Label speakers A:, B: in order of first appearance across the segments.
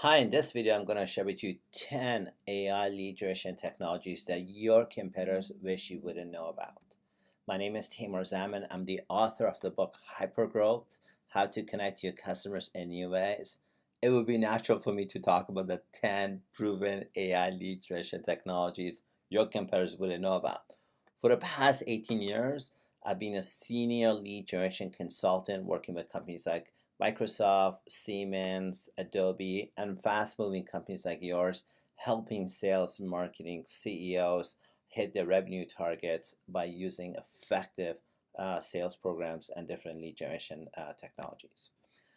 A: Hi, in this video, I'm going to share with you 10 AI lead generation technologies that your competitors wish you wouldn't know about. My name is Taimour Zaman. I'm the author of the book Hypergrowth, How to Connect Your Customers in New Ways. It would be natural for me to talk about the 10 proven AI lead generation technologies your competitors wouldn't know about. For the past 18 years, I've been a senior lead generation consultant working with companies like Microsoft, Siemens, Adobe, and fast-moving companies like yours, helping sales and marketing CEOs hit their revenue targets by using effective sales programs and different lead generation technologies.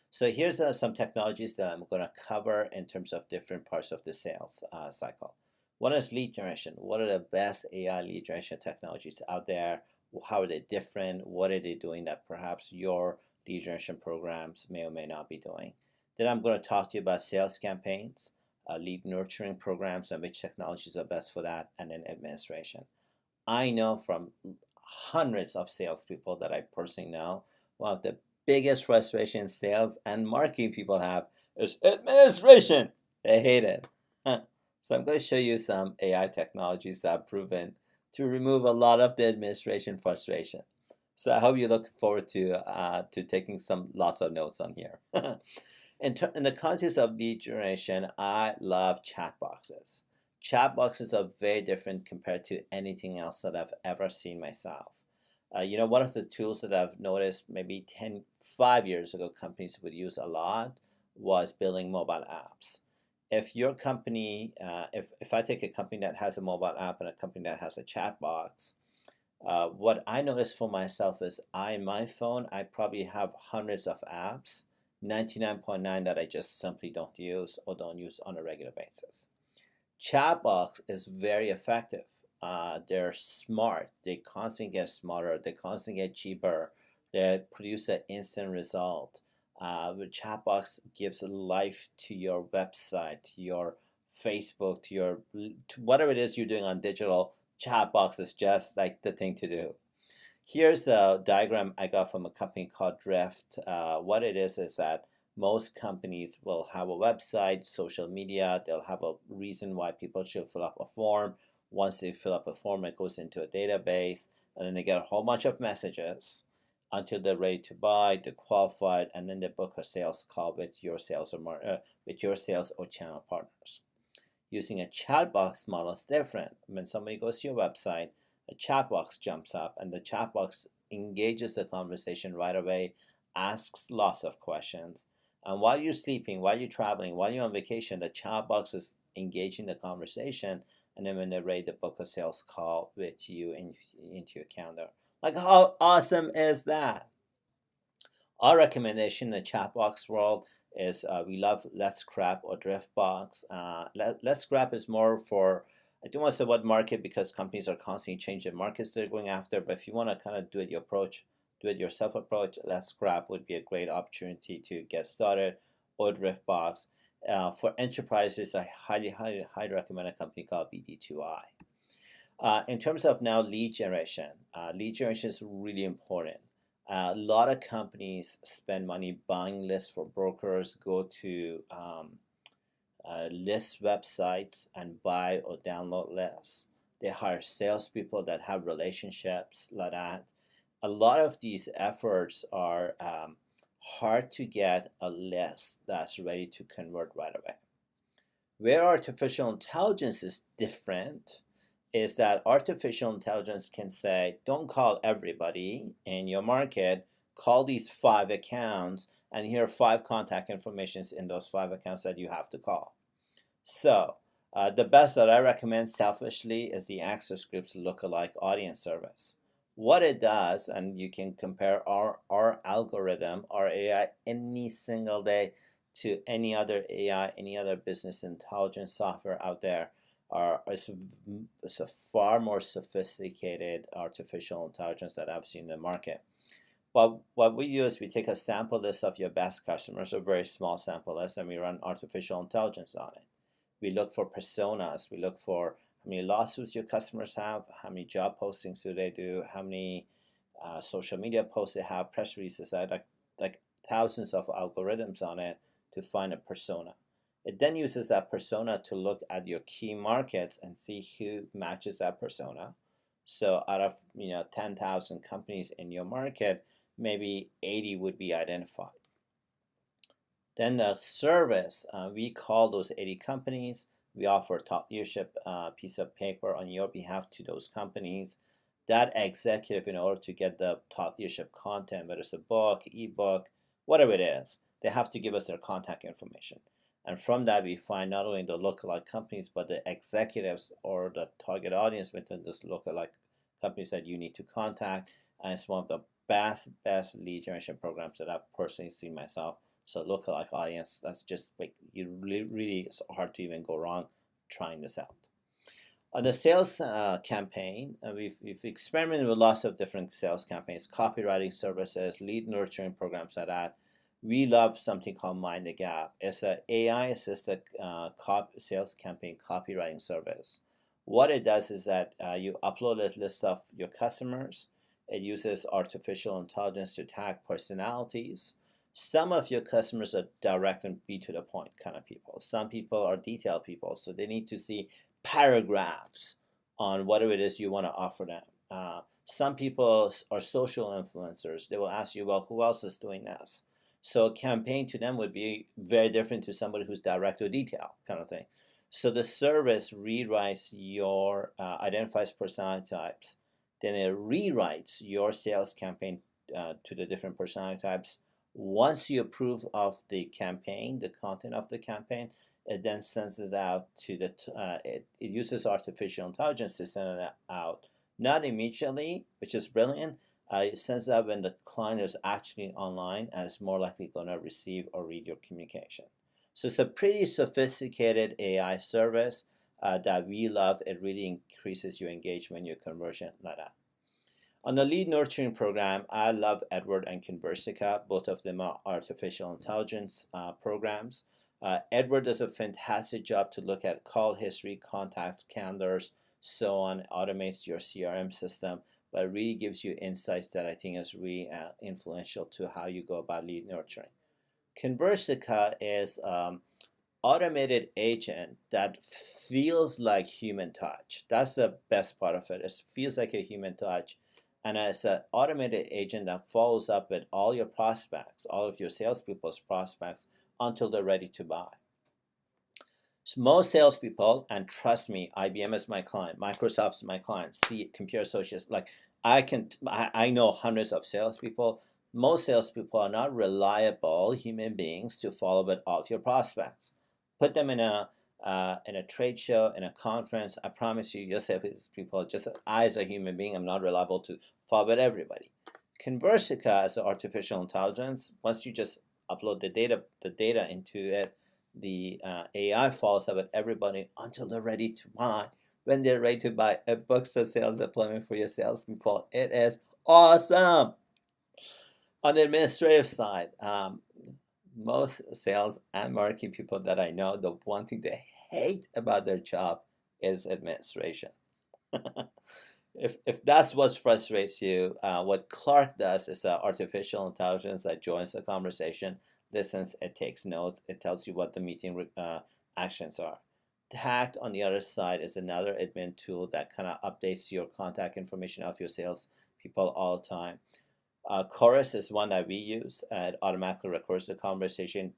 A: So here's some technologies that I'm going to cover in terms of different parts of the sales cycle. One is lead generation. What are the best AI lead generation technologies out there? How are they different? What are they doing that perhaps your lead generation programs may or may not be doing? Then I'm going to talk to you about sales campaigns, lead nurturing programs, and which technologies are best for that, and then administration. I know from hundreds of salespeople that I personally know, one of the biggest frustration sales and marketing people have is administration. They hate it. So I'm going to show you some AI technologies that are proven to remove a lot of the administration frustration. So I hope you look forward to taking lots of notes on here. In the context of lead generation, I love chat boxes. Chat boxes are very different compared to anything else that I've ever seen myself. One of the tools that I've noticed maybe 5 years ago companies would use a lot was building mobile apps. If your company, if I take a company that has a mobile app and a company that has a chat box, what I noticed for myself is in my phone, I probably have hundreds of apps, 99.9 that I just simply don't use or don't use on a regular basis. Chatbox is very effective. They're smart. They constantly get smarter. They constantly get cheaper. They produce an instant result. Chatbox gives life to your website, to your Facebook, to whatever it is you're doing on digital. Chatbox is just like the thing to do. Here's a diagram I got from a company called Drift. What it is that most companies will have a website, social media, they'll have a reason why people should fill up a form. Once they fill up a form, it goes into a database, and then they get a whole bunch of messages until they're ready to buy, they're qualified, and then they book a sales call with your sales or channel partners. Using a chat box model is different. When somebody goes to your website, a chat box jumps up, and the chat box engages the conversation right away, asks lots of questions. And while you're sleeping, while you're traveling, while you're on vacation, the chat box is engaging the conversation. And then when they're ready to book a sales call with you into your calendar. Like, how awesome is that? Our recommendation in the chat box world is we love Let's Scrap or Driftbox. Let's Scrap is more for, I don't want to say what market because companies are constantly changing the markets they're going after, but if you want to kind of do it yourself approach, Let's Scrap would be a great opportunity to get started, or Driftbox. For enterprises, I highly recommend a company called BD2I. In terms of now lead generation is really important. A lot of companies spend money buying lists for brokers, go to list websites and buy or download lists. They hire salespeople that have relationships like that. A lot of these efforts are hard to get a list that's ready to convert right away. Where artificial intelligence is different is that artificial intelligence can say, don't call everybody in your market, call these 5 accounts, and here are 5 contact informations in those 5 accounts that you have to call. So the best that I recommend selfishly is the Access Groups lookalike audience service. What it does, and you can compare our algorithm, our AI, any single day to any other AI, any other business intelligence software out there, it's a far more sophisticated artificial intelligence that I've seen in the market. But what we do is we take a sample list of your best customers, a very small sample list, and we run artificial intelligence on it. We look for personas. We look for how many lawsuits your customers have, how many job postings do they do, how many social media posts they have, press releases, like thousands of algorithms on it to find a persona. It then uses that persona to look at your key markets and see who matches that persona. So out of 10,000 companies in your market, maybe 80 would be identified. Then the service, we call those 80 companies. We offer top leadership piece of paper on your behalf to those companies. That executive, in order to get the top leadership content, whether it's a book, ebook, whatever it is, they have to give us their contact information. And from that, we find not only the lookalike companies, but the executives or the target audience within this lookalike companies that you need to contact. And it's one of the best lead generation programs that I've personally seen myself. So lookalike audience, that's just like, you really it's hard to even go wrong trying this out. On the sales campaign, we've experimented with lots of different sales campaigns, copywriting services, lead nurturing programs like that. We love something called Mind the Gap. It's an AI-assisted sales campaign copywriting service. What it does is that you upload a list of your customers. It uses artificial intelligence to tag personalities. Some of your customers are direct and be to the point kind of people. Some people are detailed people, so they need to see paragraphs on whatever it is you want to offer them. Some people are social influencers. They will ask you, well, who else is doing this? So a campaign to them would be very different to somebody who's direct or detailed kind of thing. So the service rewrites your, identifies personality types. Then it rewrites your sales campaign to the different personality types. Once you approve of the campaign, the content of the campaign, it then sends it out to the, it uses artificial intelligence to send it out. Not immediately, which is brilliant. It sends out when the client is actually online and is more likely going to receive or read your communication. So it's a pretty sophisticated AI service that we love. It really increases your engagement, your conversion, like that. On the lead nurturing program, I love Edward and Conversica. Both of them are artificial intelligence programs. Edward does a fantastic job to look at call history, contacts, calendars, so on, automates your CRM system, but it really gives you insights that I think is really influential to how you go about lead nurturing. Conversica is automated agent that feels like human touch. That's the best part of it. It feels like a human touch. And as an automated agent that follows up with all your prospects, all of your salespeople's prospects, until they're ready to buy. So most salespeople, and trust me, IBM is my client, Microsoft's my client, Computer Associates, like I know hundreds of salespeople. Most salespeople are not reliable human beings to follow with all of your prospects. Put them in a trade show, in a conference, I promise you, your salespeople, just I as a human being, I'm not reliable to follow with everybody. Conversica as an artificial intelligence, once you just upload the data into it, the AI follows up with everybody until they're ready to buy. When they're ready to buy, it books a sales appointment for your salespeople. It is awesome. On the administrative side, most sales and marketing people that I know, the one thing they hate about their job is administration. If that's what frustrates you, what Clark does is artificial intelligence that joins the conversation, listens, it takes notes, it tells you what the meeting actions are. Tact, on the other side, is another admin tool that kind of updates your contact information of your sales people all the time. Chorus is one that we use. It automatically records the conversation,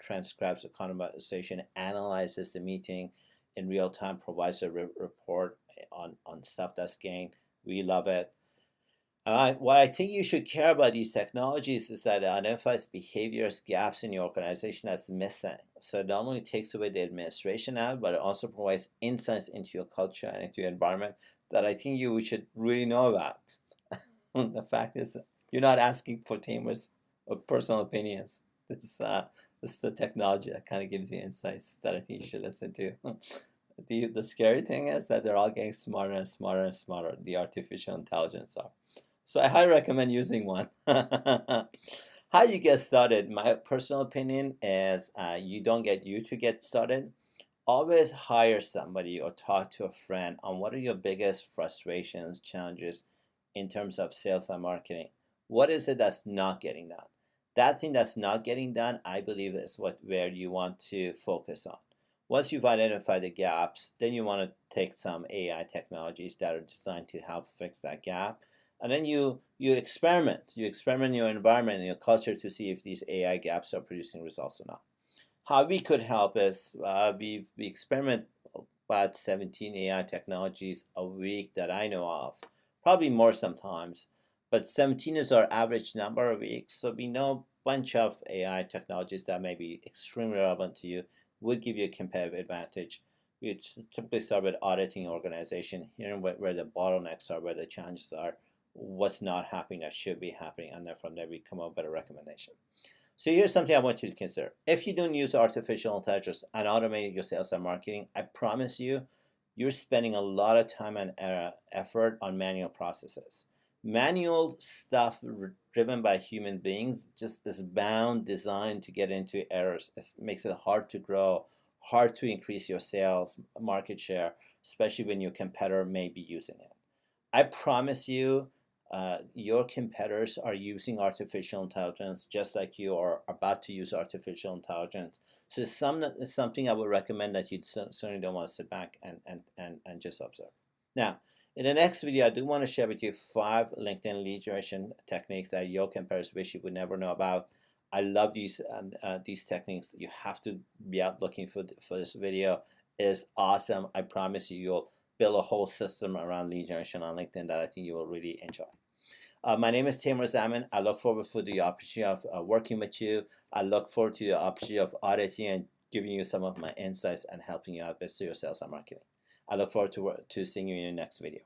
A: transcribes the conversation, analyzes the meeting in real time, provides a report on stuff that's gained. We love it. What I think you should care about these technologies is that it identifies behaviors, gaps in your organization that's missing. So it not only takes away the administration out, but it also provides insights into your culture and into your environment that I think you should really know about. The fact is that you're not asking for Taimour's personal opinions. This is the technology that kind of gives you insights that I think you should listen to. The scary thing is that they're all getting smarter and smarter and smarter. The artificial intelligence are. So I highly recommend using one. How you get started? My personal opinion is you don't get you to get started. Always hire somebody or talk to a friend on what are your biggest frustrations, challenges in terms of sales and marketing. What is it that's not getting done? That thing that's not getting done, I believe, is where you want to focus on. Once you've identified the gaps, then you want to take some AI technologies that are designed to help fix that gap. And then you experiment. You experiment in your environment and your culture to see if these AI gaps are producing results or not. How we could help is we experiment about 17 AI technologies a week that I know of, probably more sometimes, but 17 is our average number a week. So we know a bunch of AI technologies that may be extremely relevant to you, would give you a competitive advantage. We typically start with auditing organization, hearing where the bottlenecks are, where the challenges are, what's not happening that should be happening, and then from there we come up with a recommendation. So here's something I want you to consider. If you don't use artificial intelligence and automate your sales and marketing, I promise you, you're spending a lot of time and effort on manual processes. Manual stuff driven by human beings just is designed to get into errors. It makes it hard to grow, hard to increase your sales, market share, especially when your competitor may be using it. I promise you, your competitors are using artificial intelligence just like you are about to use artificial intelligence. So it's something I would recommend that you certainly don't want to sit back and just observe. Now, in the next video, I do want to share with you 5 LinkedIn lead generation techniques that your competitors wish you would never know about. I love these techniques. You have to be out looking for this video. It is awesome. I promise you, you'll build a whole system around lead generation on LinkedIn that I think you will really enjoy. My name is Taimour Zaman. I look forward to the opportunity of working with you. I look forward to the opportunity of auditing and giving you some of my insights and helping you out with your sales and marketing. I look forward to seeing you in the next video.